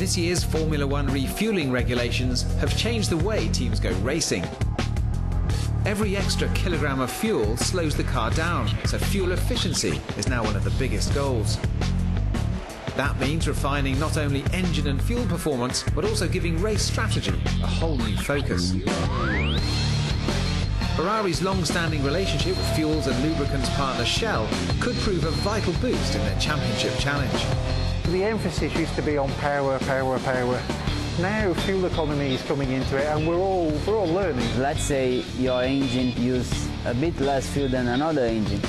This year's Formula One refuelling regulations have changed the way teams go racing. Every extra kilogram of fuel slows the car down, so fuel efficiency is now one of the biggest goals. That means refining not only engine and fuel performance, but also giving race strategy a whole new focus. Ferrari's long-standing relationship with fuels and lubricants partner Shell could prove a vital boost in their championship challenge. The emphasis used to be on power, power, power. Now fuel economy is coming into it, and we're all learning. Let's say your engine uses a bit less fuel than another engine.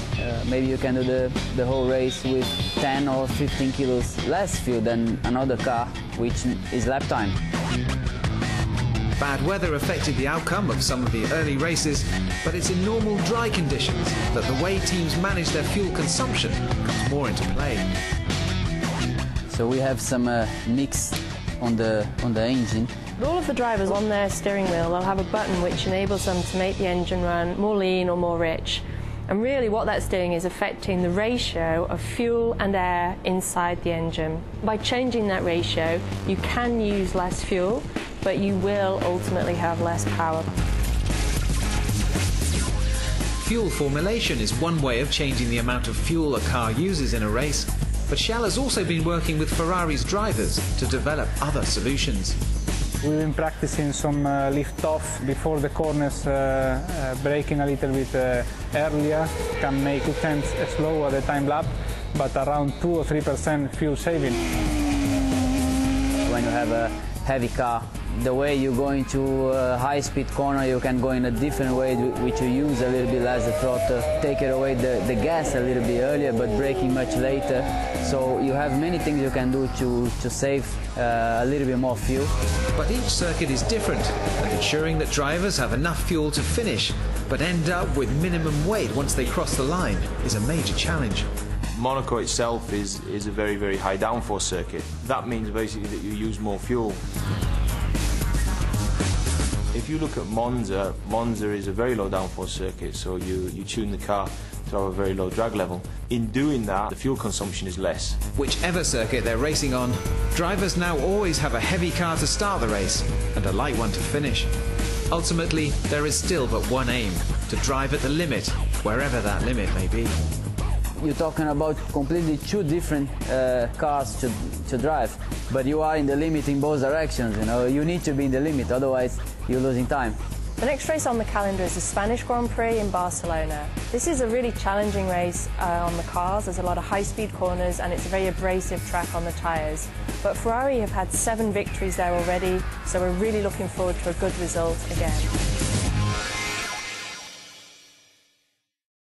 Maybe you can do the whole race with 10 or 15 kilos less fuel than another car, which is lap time. Bad weather affected the outcome of some of the early races, but it's in normal dry conditions that the way teams manage their fuel consumption comes more into play. So we have some mix on the engine. All of the drivers on their steering wheel will have a button which enables them to make the engine run more lean or more rich. And really what that's doing is affecting the ratio of fuel and air inside the engine. By changing that ratio, you can use less fuel, but you will ultimately have less power. Fuel formulation is one way of changing the amount of fuel a car uses in a race, but Shell has also been working with Ferrari's drivers to develop other solutions. We've been practicing some lift-off before the corners, braking a little bit earlier, can make 2/10 slower the time lap, but around 2 or 3% fuel saving. When you have a heavy car, the way you go into a high-speed corner, you can go in a different way, which you use a little bit less the throttle, take it away the gas a little bit earlier, but braking much later. So you have many things you can do to save a little bit more fuel. But each circuit is different, and ensuring that drivers have enough fuel to finish, but end up with minimum weight once they cross the line, is a major challenge. Monaco itself is a very, very high downforce circuit. That means basically that you use more fuel. If you look at Monza, Monza is a very low downforce circuit, so you tune the car to have a very low drag level. In doing that, the fuel consumption is less. Whichever circuit they're racing on, drivers now always have a heavy car to start the race and a light one to finish. Ultimately, there is still but one aim: to drive at the limit, wherever that limit may be. You're talking about completely two different cars to drive, but you are in the limit in both directions. You know, you need to be in the limit, otherwise you're losing time. The next race on the calendar is the Spanish Grand Prix in Barcelona. This is a really challenging race on the cars. There's a lot of high-speed corners and it's a very abrasive track on the tyres. But Ferrari have had 7 victories there already, so we're really looking forward to a good result again.